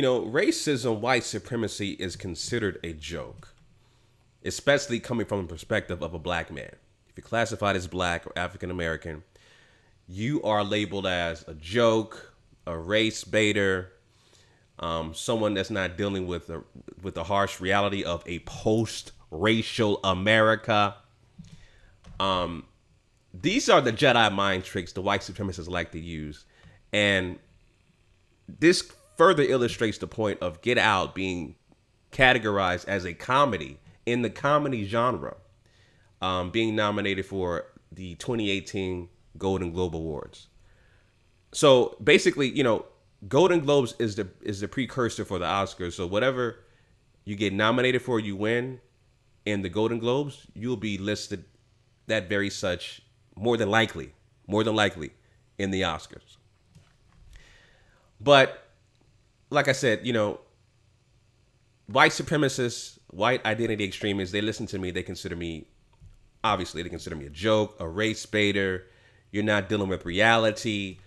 Racism, white supremacy is considered a joke, especially coming from the perspective of a black man. If you're classified as black or African American, you are labeled as a joke, a race baiter, someone that's not dealing with the harsh reality of a post-racial America. These are the Jedi mind tricks the white supremacists like to use, and this further illustrates the point of Get Out being categorized as a comedy in the comedy genre, being nominated for the 2018 Golden Globe Awards. So basically, Golden Globes is the precursor for the Oscars. So whatever you get nominated for, you win. In the Golden Globes, you'll be listed that very such more than likely in the Oscars. But like I said, white supremacists, white identity extremists, they listen to me. They consider me a joke, a race baiter. You're not dealing with reality,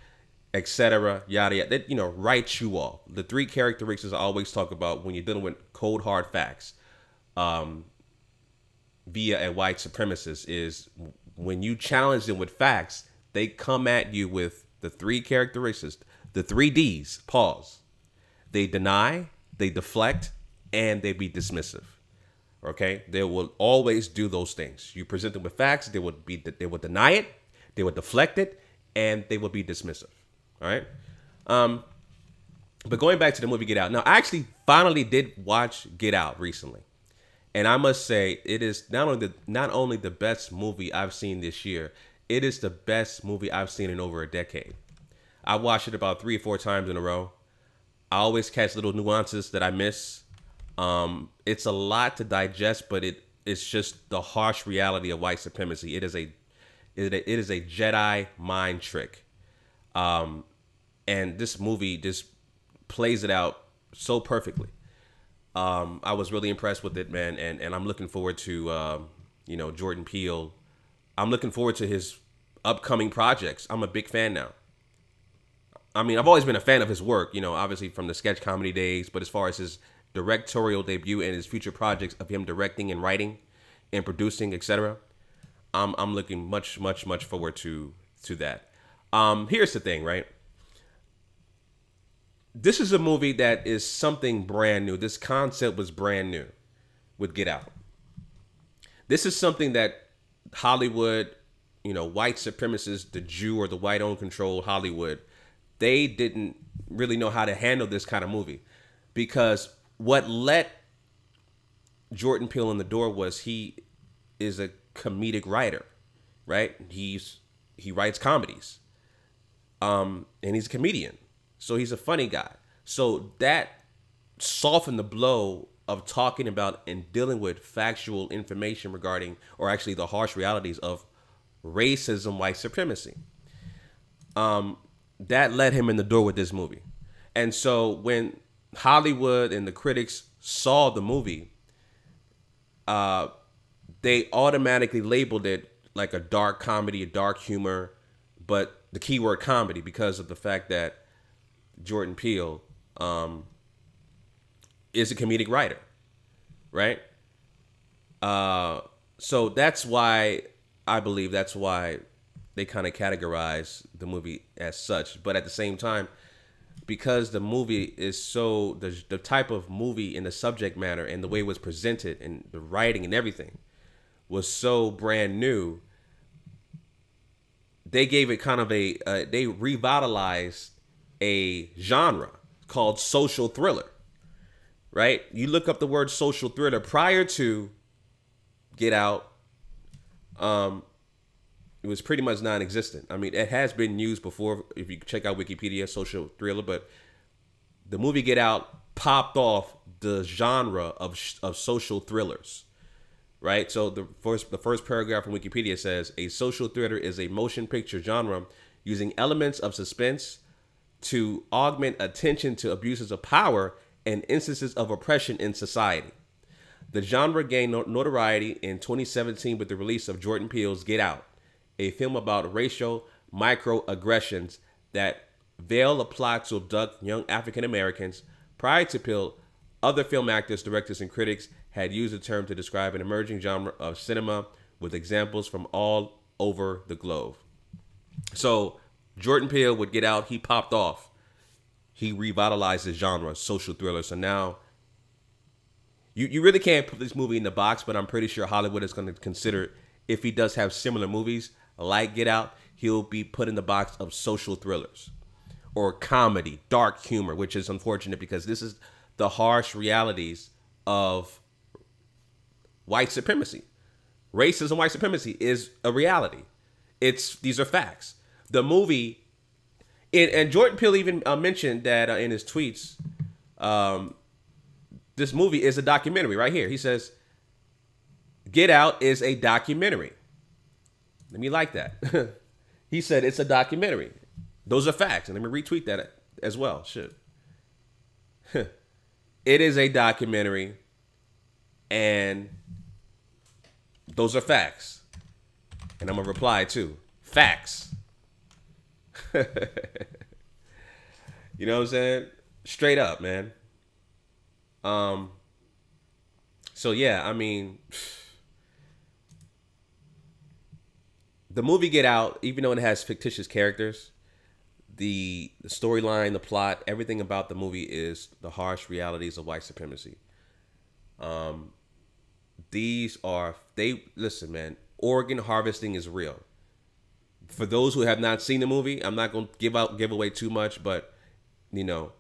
etc. Yada yada. They, write you off. The three characteristics I always talk about when you're dealing with cold hard facts, via a white supremacist, is when you challenge them with facts, they come at you with the three characteristics, the 3 Ds. Pause. They deny, they deflect, and they be dismissive. Okay, they will always do those things. You present them with facts, they would deny it, they would deflect it, and they would be dismissive. All right. But going back to the movie Get Out. Now, I actually finally did watch Get Out recently, and I must say it is not only the best movie I've seen this year, it is the best movie I've seen in over a decade. I watched it about 3 or 4 times in a row. I always catch little nuances that I miss. It's a lot to digest, but it's just the harsh reality of white supremacy. It is a Jedi mind trick. And this movie just plays it out so perfectly. I was really impressed with it, man. And I'm looking forward to, Jordan Peele. I'm looking forward to his upcoming projects. I'm a big fan now. I mean, I've always been a fan of his work, obviously from the sketch comedy days, but as far as his directorial debut and his future projects of him directing and writing and producing, etc., I'm looking much forward to that. Here's the thing, right? This is a movie that is something brand new. This concept was brand new with Get Out. This is something that Hollywood, white supremacists, the Jew or the white-owned controlled Hollywood, they didn't really know how to handle this kind of movie, because what let Jordan Peele in the door was he is a comedic writer, right? He writes comedies, and he's a comedian, so he's a funny guy. So that softened the blow of talking about and dealing with factual information regarding, or actually the harsh realities of racism, white supremacy. That led him in the door with this movie. And so when Hollywood and the critics saw the movie, they automatically labeled it like a dark comedy, a dark humor, but the keyword comedy, because of the fact that Jordan Peele is a comedic writer, right? So that's why I believe they kind of categorize the movie as such. But at the same time, because the movie is so, the type of movie and the subject matter and the way it was presented and the writing and everything was so brand new, they gave it kind of they revitalized a genre called social thriller, right? You look up the word social thriller prior to Get Out, it was pretty much non-existent. I mean, it has been used before, if you check out Wikipedia, social thriller, but the movie Get Out popped off the genre of social thrillers, right? So the first paragraph from Wikipedia says, a social thriller is a motion picture genre using elements of suspense to augment attention to abuses of power and instances of oppression in society. The genre gained notoriety in 2017 with the release of Jordan Peele's Get Out, a film about racial microaggressions that veil a plot to abduct young African Americans, Prior to Peele, other film actors, directors, and critics had used the term to describe an emerging genre of cinema with examples from all over the globe. So Jordan Peele would Get Out. He popped off. He revitalized the genre, social thriller. So now you really can't put this movie in the box, but I'm pretty sure Hollywood is going to consider, if he does have similar movies like Get Out, he'll be put in the box of social thrillers or comedy, dark humor, which is unfortunate because this is the harsh realities of white supremacy. Racism, white supremacy is a reality. These are facts. The movie, and Jordan Peele even mentioned that in his tweets, this movie is a documentary right here. He says, Get Out is a documentary. Let me like that. He said it's a documentary. Those are facts. And let me retweet that as well. Shit. It is a documentary. And those are facts. And I'm going to reply too. Facts. You know what I'm saying? Straight up, man. So yeah, I mean, the movie Get Out, even though it has fictitious characters, the storyline, the plot, everything about the movie is the harsh realities of white supremacy. Listen, man, organ harvesting is real. For those who have not seen the movie, I'm not going to give away too much, but you know,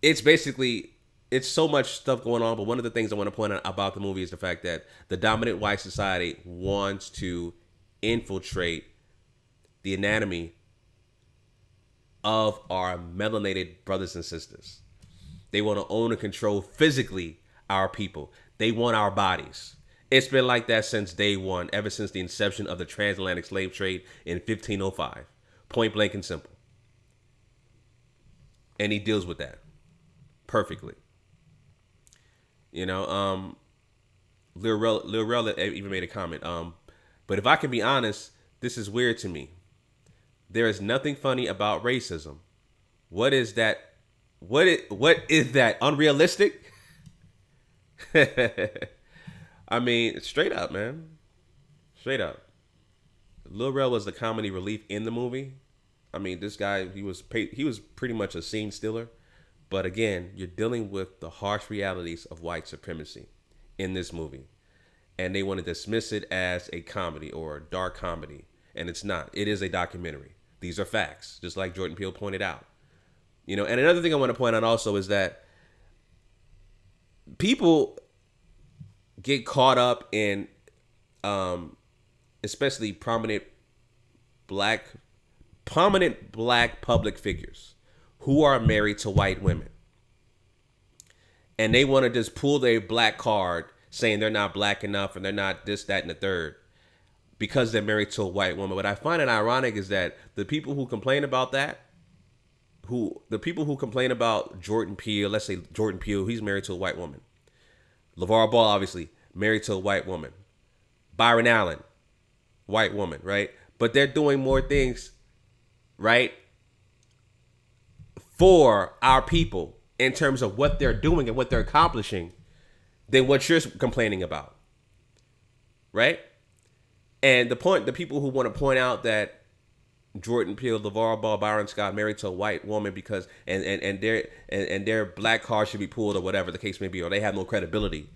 it's so much stuff going on. But one of the things I want to point out about the movie is the fact that the dominant white society wants to infiltrate the anatomy of our melanated brothers and sisters. They want to own and control physically our people. They want our bodies. It's been like that since day one, ever since the inception of the transatlantic slave trade in 1505. Point blank and simple. And he deals with that perfectly. You know, Lil Rel even made a comment. But if I can be honest, this is weird to me. There is nothing funny about racism. What is that? What is that? Unrealistic? I mean, straight up, man. Straight up. Lil Rel was the comedy relief in the movie. I mean, this guy, he was pretty much a scene stealer. But again, you're dealing with the harsh realities of white supremacy in this movie. And they want to dismiss it as a comedy or a dark comedy. And it's not. It is a documentary. These are facts, just like Jordan Peele pointed out. You know, and another thing I want to point out also is that people get caught up in, especially prominent black public figures who are married to white women. And they want to just pull their black card saying they're not black enough and they're not this, that, and the third because they're married to a white woman. What I find it ironic is that the people who complain about that, the people who complain about Jordan Peele, let's say Jordan Peele, he's married to a white woman. LeVar Ball, obviously, married to a white woman. Byron Allen, white woman, right? But they're doing more things, right, for our people in terms of what they're doing and what they're accomplishing than what you're complaining about, right? And the people who want to point out that Jordan Peele, LeVar Ball, Byron Scott married to a white woman because and their black card should be pulled or whatever the case may be, or they have no credibility.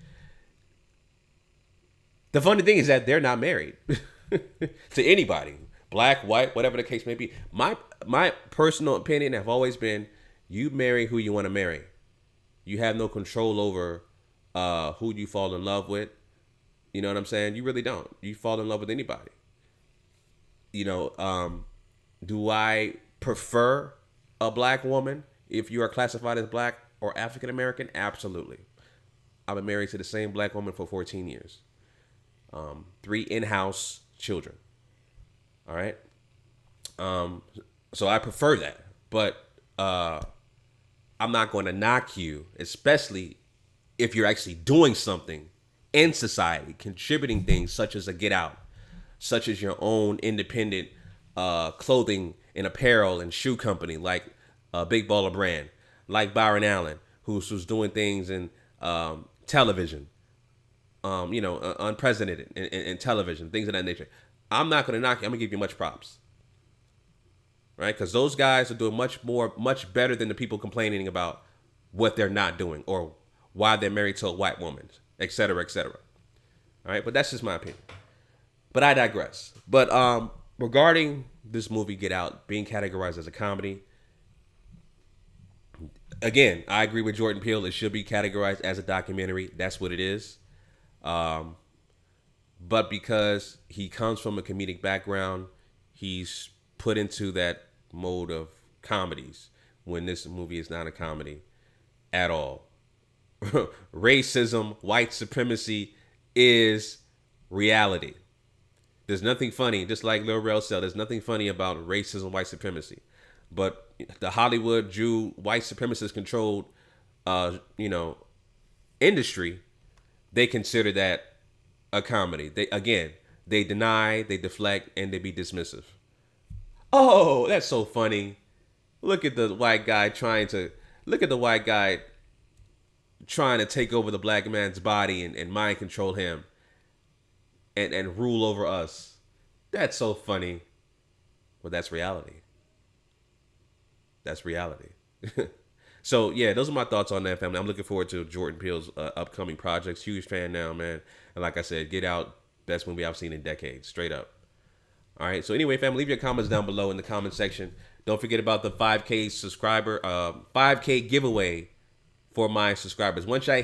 The funny thing is that they're not married to anybody, black, white, whatever the case may be. My personal opinion have always been, you marry who you want to marry. You have no control over who you fall in love with. You know what I'm saying? You really don't. You fall in love with anybody. You know, do I prefer a black woman if you are classified as black or African American? Absolutely. I've been married to the same black woman for 14 years. 3 in-house children. All right. So I prefer that, but I'm not going to knock you, especially if you're actually doing something in society, contributing things such as a Get Out, such as your own independent clothing and apparel and shoe company like big baller brand, like Byron Allen, who's doing things in television, unprecedented in television, things of that nature. I'm not gonna knock you. I'm gonna give you much props, right? Because those guys are doing much better than the people complaining about what they're not doing or why they're married to a white woman, et cetera, et cetera. All right, but that's just my opinion. But I digress. But regarding this movie, Get Out, being categorized as a comedy, again, I agree with Jordan Peele. It should be categorized as a documentary. That's what it is. But because he comes from a comedic background, he's put into that mode of comedies when this movie is not a comedy at all. Racism, white supremacy is reality. There's nothing funny, just like Lil Rel said, there's nothing funny about racism, white supremacy. But the Hollywood Jew white supremacist controlled industry, they consider that a comedy. They deny, they deflect, and they be dismissive. Oh, that's so funny. Look at the white guy trying to take over the black man's body and mind control him and rule over us. That's so funny. But that's reality. That's reality. So yeah, those are my thoughts on that, family. I'm looking forward to Jordan Peele's upcoming projects. Huge fan now, man. And like I said, Get Out, best movie I've seen in decades, straight up. All right. So anyway, family, leave your comments down below in the comment section. Don't forget about the 5K giveaway for my subscribers. Once I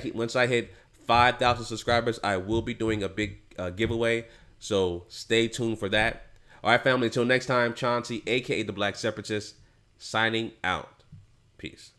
hit 5,000 subscribers, I will be doing a big giveaway. So stay tuned for that. All right, family. Until next time, Chauncey, aka the Black Separatist, signing out. Peace.